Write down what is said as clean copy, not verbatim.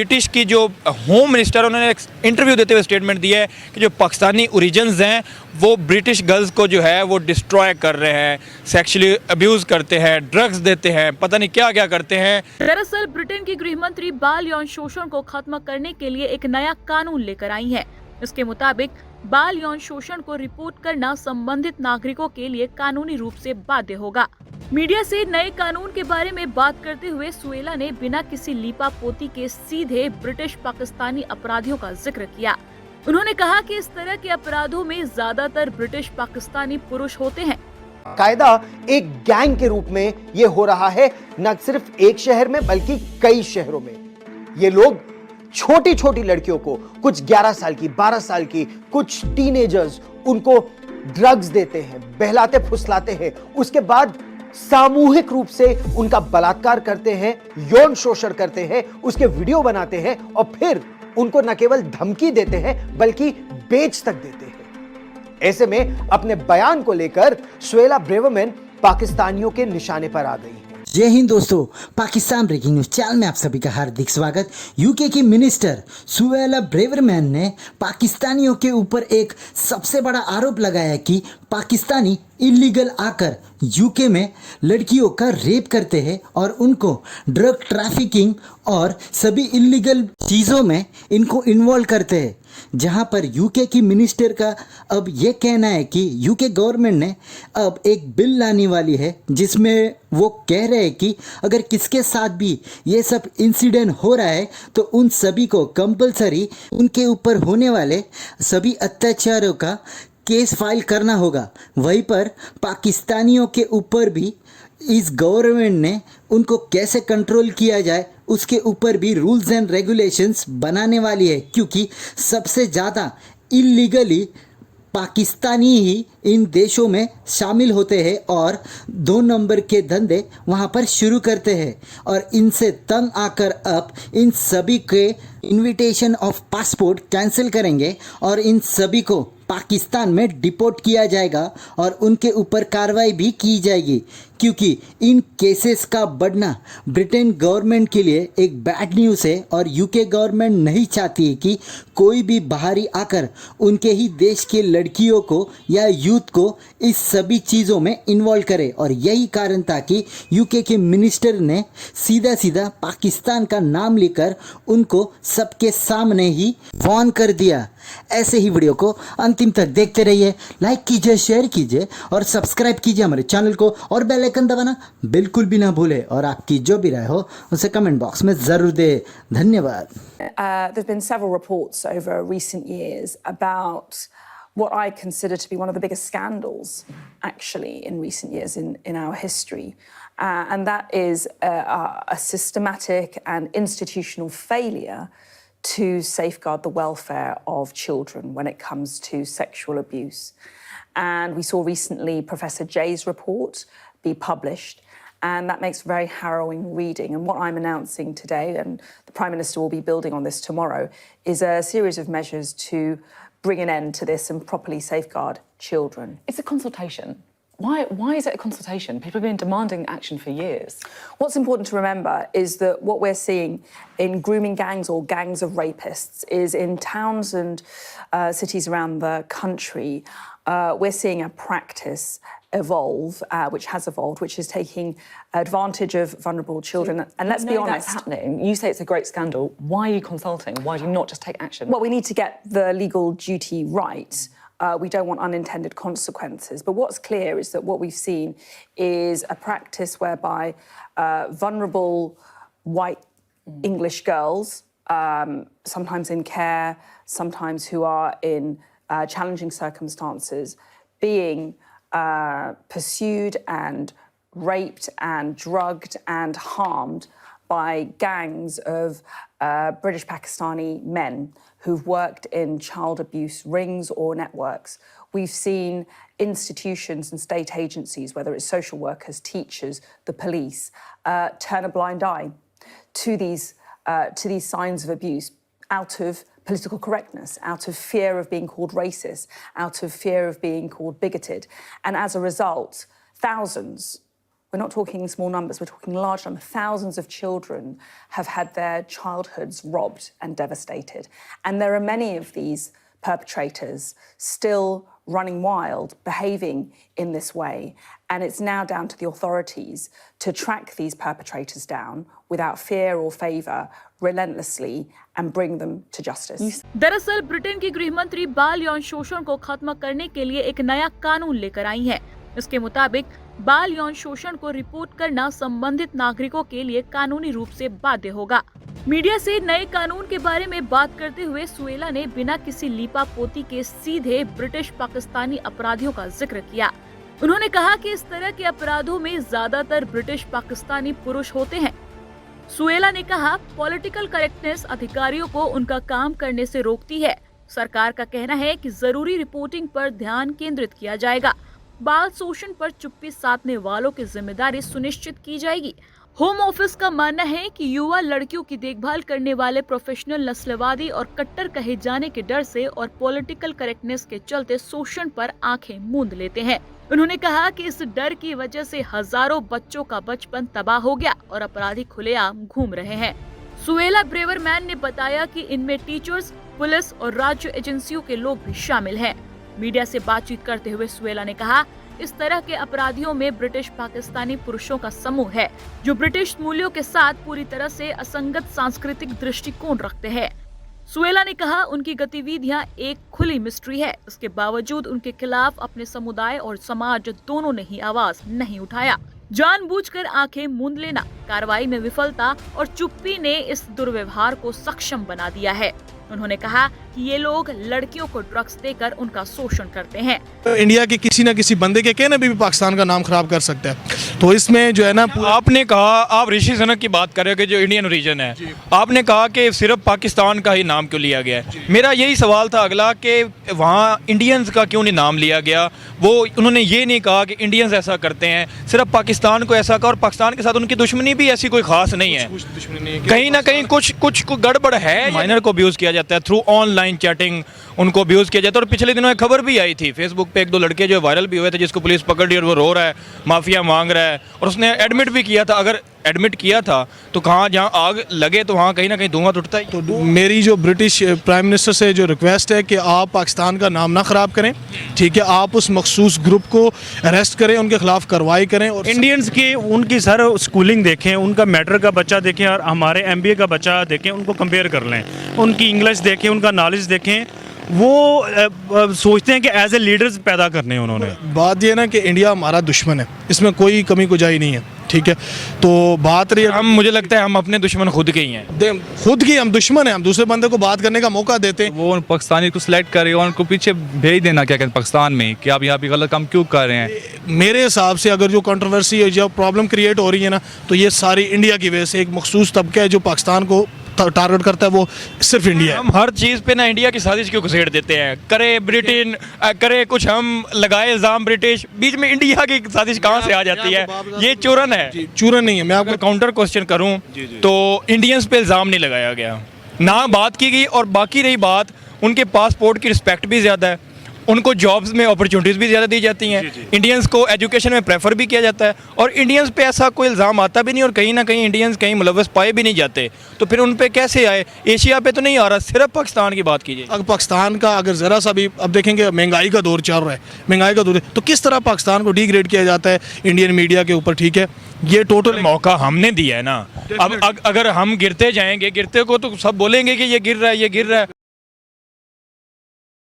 British की जो home minister, उन्होंने एक इंटरव्यू देते हुए स्टेटमेंट दिया है कि जो पाकिस्तानी ओरिजिन्स हैं वो ब्रिटिश गर्ल्स को जो है वो डिस्ट्रॉय कर रहे हैं, सेक्सुअली अब्यूज़ करते हैं, ड्रग्स देते हैं, पता नहीं क्या क्या करते हैं। दरअसल ब्रिटेन की गृह मंत्री बाल यौन शोषण को खत्म करने के लिए एक नया कानून लेकर आई है। इसके मुताबिक बाल यौन शोषण को रिपोर्ट करना संबंधित नागरिकों के लिए कानूनी रूप से बाध्य होगा। मीडिया से नए कानून के बारे में बात करते हुए सुएला ने बिना किसी लीपापोती के सीधे ब्रिटिश पाकिस्तानी अपराधियों का जिक्र किया। उन्होंने कहा कि इस तरह के अपराधों में ज्यादातर ब्रिटिश पाकिस्तानी पुरुष होते हैं। कायदा एक गैंग के रूप में ये हो रहा है, न सिर्फ एक शहर में बल्कि कई शहरों में। ये लोग छोटी छोटी लड़कियों को, कुछ 11 साल की, 12 साल की, कुछ टीनेजर्स, उनको ड्रग्स देते हैं, बहलाते फुसलाते हैं, उसके बाद सामूहिक रूप से उनका बलात्कार करते हैं, यौन शोषण करते हैं, उसके वीडियो बनाते हैं और फिर उनको न केवल धमकी देते हैं बल्कि बेच तक देते हैं। ऐसे में अपने बयान को लेकर सुएला ब्रेवरमैन पाकिस्तानियों के निशाने पर आ गई है। जय हिंद दोस्तों, पाकिस्तान ब्रेकिंग न्यूज चैनल में आप सभी का हार्दिक स्वागत। यूके की मिनिस्टर सुएला ब्रेवरमैन ने पाकिस्तानियों के ऊपर एक सबसे बड़ा आरोप लगाया कि पाकिस्तानी इलीगल आकर यूके में लड़कियों का रेप करते हैं और उनको ड्रग ट्रैफिकिंग और सभी इलीगल चीज़ों में इनको इन्वॉल्व करते हैं। जहां पर यूके की मिनिस्टर का अब ये कहना है कि यूके गवर्नमेंट ने अब एक बिल लाने वाली है जिसमें वो कह रहे हैं कि अगर किसके साथ भी ये सब इंसिडेंट हो रहा है तो उन सभी को कंपलसरी उनके ऊपर होने वाले सभी अत्याचारों का केस फाइल करना होगा। वहीं पर पाकिस्तानियों के ऊपर भी इस गवर्नमेंट ने उनको कैसे कंट्रोल किया जाए उसके ऊपर भी रूल्स एंड रेगुलेशंस बनाने वाली है, क्योंकि सबसे ज़्यादा इलीगली पाकिस्तानी ही इन देशों में शामिल होते हैं और 2 नंबर के धंधे वहाँ पर शुरू करते हैं और इनसे तंग आकर अब इन सभी के इनविटेशन ऑफ पासपोर्ट कैंसिल करेंगे और इन सभी को पाकिस्तान में डिपोर्ट किया जाएगा और उनके ऊपर कार्रवाई भी की जाएगी, क्योंकि इन केसेस का बढ़ना ब्रिटेन गवर्नमेंट के लिए एक बैड न्यूज़ है और यूके गवर्नमेंट नहीं चाहती है कि कोई भी बाहरी आकर उनके ही देश के लड़कियों को या यूथ को इस सभी चीज़ों में इन्वॉल्व करे। और यही कारण था कि यूके के मिनिस्टर ने सीधा सीधा पाकिस्तान का नाम लेकर उनको सबके सामने ही वार्न कर दिया। ऐसे ही वीडियो को अंतिम तक देखते रहिए, लाइक कीजिए, शेयर कीजिए और सब्सक्राइब कीजिए हमारे चैनल को और बेल आइकन दबाना बिल्कुल भी ना भूले और आपकी जो भी राय हो उसे कमेंट बॉक्स में जरूर दे। धन्यवाद। There's been several reports over recent years about what I consider to be one of the biggest scandals actually in recent years in our history. And that is a systematic and institutional failure to safeguard the welfare of children when it comes to sexual abuse. And we saw recently Professor Jay's report be published, and that makes very harrowing reading. And what I'm announcing today, and the Prime Minister will be building on this tomorrow, is a series of measures to bring an end to this and properly safeguard children. It's a consultation. Why is it a consultation? People have been demanding action for years. What's important to remember is that what we're seeing in grooming gangs or gangs of rapists is in towns and cities around the country, we're seeing a practice evolve, which has evolved, which is taking advantage of vulnerable children. And let's be honest, that's happening. You say it's a great scandal. Why are you consulting? Why do you not just take action? Well, we need to get the legal duty right. We don't want unintended consequences. But what's clear is that what we've seen is a practice whereby vulnerable white English girls, sometimes in care, sometimes who are in challenging circumstances, being pursued and raped and drugged and harmed by gangs of British Pakistani men who've worked in child abuse rings or networks. We've seen institutions and state agencies, whether it's social workers, teachers, the police, turn a blind eye to these signs of abuse out of political correctness, out of fear of being called racist, out of fear of being called bigoted. And as a result, thousands we're not talking small numbers, we're talking large numbers. Thousands of children have had their childhoods robbed and devastated. And there are many of these perpetrators still running wild, behaving in this way. And it's now down to the authorities to track these perpetrators down without fear or favour, relentlessly, and bring them to justice. दरअसल Britain की गृह मंत्री बाल यौन शोषण को खत्म करने के लिए एक नया कानून लेकर आई है। इसके मुताबिक बाल यौन शोषण को रिपोर्ट करना संबंधित नागरिकों के लिए कानूनी रूप से बाध्य होगा। मीडिया से नए कानून के बारे में बात करते हुए सुएला ने बिना किसी लीपापोती के सीधे ब्रिटिश पाकिस्तानी अपराधियों का जिक्र किया। उन्होंने कहा कि इस तरह के अपराधों में ज्यादातर ब्रिटिश पाकिस्तानी पुरुष होते हैं। सुएला ने कहा, पॉलिटिकल करेक्टनेस अधिकारियों को उनका काम करने से रोकती है। सरकार का कहना है कि जरूरी रिपोर्टिंग पर ध्यान केंद्रित किया जाएगा। बाल शोषण पर चुप्पी साधने वालों की जिम्मेदारी सुनिश्चित की जाएगी। होम ऑफिस का मानना है कि युवा लड़कियों की देखभाल करने वाले प्रोफेशनल नस्लवादी और कट्टर कहे जाने के डर से और पॉलिटिकल करेक्टनेस के चलते शोषण पर आंखें मूंद लेते हैं। उन्होंने कहा कि इस डर की वजह से हजारों बच्चों का बचपन तबाह हो गया और अपराधी खुलेआम घूम रहे हैं। सुएला ब्रेवरमैन ने बताया कि इनमें टीचर्स, पुलिस और राज्य एजेंसियों के लोग भी शामिल हैं। मीडिया से बातचीत करते हुए सुएला ने कहा, इस तरह के अपराधियों में ब्रिटिश पाकिस्तानी पुरुषों का समूह है जो ब्रिटिश मूल्यों के साथ पूरी तरह से असंगत सांस्कृतिक दृष्टिकोण रखते हैं। सुएला ने कहा, उनकी गतिविधियां एक खुली मिस्ट्री है। इसके बावजूद उनके खिलाफ अपने समुदाय और समाज दोनों ने ही आवाज नहीं उठाया। जानबूझकर आंखें मूंद लेना, कार्रवाई में विफलता और चुप्पी ने इस दुर्व्यवहार को सक्षम बना दिया है। उन्होंने कहा कि ये लोग लड़कियों को ड्रग्स देकर उनका शोषण करते हैं। तो इंडिया के किसी न किसी बंदे के कहने भी पाकिस्तान का नाम खराब कर सकता है। तो इसमें जो है ना, आपने कहा, आप ऋषि सनक की बात कर रहे हो कि जो इंडियन रीजन है, आपने कहा कि सिर्फ पाकिस्तान का ही नाम क्यों लिया गया है। मेरा यही सवाल था अगला कि वहाँ इंडियंस का क्यों नहीं नाम लिया गया। वो उन्होंने ये नहीं कहा कि इंडियंस ऐसा करते हैं, सिर्फ पाकिस्तान को ऐसा कहा, और पाकिस्तान के साथ उनकी दुश्मनी भी ऐसी कोई खास नहीं है। कहीं ना कहीं कुछ गड़बड़ है। माइनर को अब्यूज़ किया जाता है थ्रू ऑनलाइन चैटिंग, उनको अब्यूज़ किया जाता है। और पिछले दिनों एक खबर भी आई थी फेसबुक पे, एक दो लड़के जो वायरल भी हुए थे, जिसको पुलिस पकड़ ली और वो रो रहा है, माफिया मांग रहा है, और उसने एडमिट भी किया था। अगर एडमिट किया था तो कहाँ, जहाँ आग लगे तो वहाँ कहीं ना कहीं धुआं उठता ही। तो मेरी जो ब्रिटिश प्राइम मिनिस्टर से जो रिक्वेस्ट है कि आप पाकिस्तान का नाम ना ख़राब करें, ठीक है। आप उस मखसूस ग्रुप को अरेस्ट करें, उनके खिलाफ कार्रवाई करें। और इंडियंस की उनकी सर स्कूलिंग देखें, उनका मैट्रिक का बच्चा देखें और हमारे MBA का बच्चा देखें, उनको कंपेयर कर लें। उनकी इंग्लिश देखें, उनका नॉलेज देखें। वो सोचते हैं कि एज ए लीडर्स पैदा करने हैं उन्होंने। बात ये ना कि इंडिया हमारा दुश्मन है, इसमें कोई कमी गुजाई नहीं है, ठीक है। तो बात रही, हम, मुझे लगता है हम अपने दुश्मन खुद के ही हैं। खुद की हम दुश्मन हैं, हम दूसरे बंदे को बात करने का मौका देते हैं। वो पाकिस्तानी को सिलेक्ट करे और उनको पीछे भेज देना, क्या कहते हैं, पाकिस्तान में कि आप यहाँ पे गलत काम क्यों कर रहे हैं। मेरे हिसाब से अगर जो कंट्रोवर्सी है, जो प्रॉब्लम क्रिएट हो रही है ना, तो ये सारी इंडिया की वजह से। एक मखसूस तबका है जो पाकिस्तान को टारगेट करता है, वो सिर्फ इंडिया है। हम हर चीज़ पे ना इंडिया की साजिश क्यों घुसेड़ देते हैं। करे ब्रिटेन, करे कुछ, हम लगाए इल्ज़ाम ब्रिटिश, बीच में इंडिया की साजिश कहाँ से आ जाती है। ये चूरन है। चूरन नहीं है। मैं आपको काउंटर क्वेश्चन करूँ तो इंडियंस पे इल्ज़ाम नहीं लगाया गया, ना बात की गई। और बाकी रही बात, उनके पासपोर्ट की रिस्पेक्ट भी ज़्यादा है, उनको जॉब्स में अपॉर्चुनिटीज़ भी ज़्यादा दी जाती हैं। इंडियंस को एजुकेशन में प्रेफर भी किया जाता है, और इंडियंस पे ऐसा कोई इल्ज़ाम आता भी नहीं, और कहीं ना कहीं इंडियंस कहीं मुलव्वस पाए भी नहीं जाते। तो फिर उन पे कैसे आए? एशिया पे तो नहीं आ रहा, सिर्फ पाकिस्तान की बात कीजिए। अगर पाकिस्तान का अगर ज़रा सा भी, अब देखेंगे महंगाई का दौर चल रहा है, महंगाई का दौर है, तो किस तरह पाकिस्तान को डिग्रेड किया जाता है इंडियन मीडिया के ऊपर, ठीक है। ये टोटल मौका हमने दिया है ना। अब अगर हम गिरते जाएंगे, गिरते को तो सब बोलेंगे कि ये गिर रहा है, ये गिर रहा है।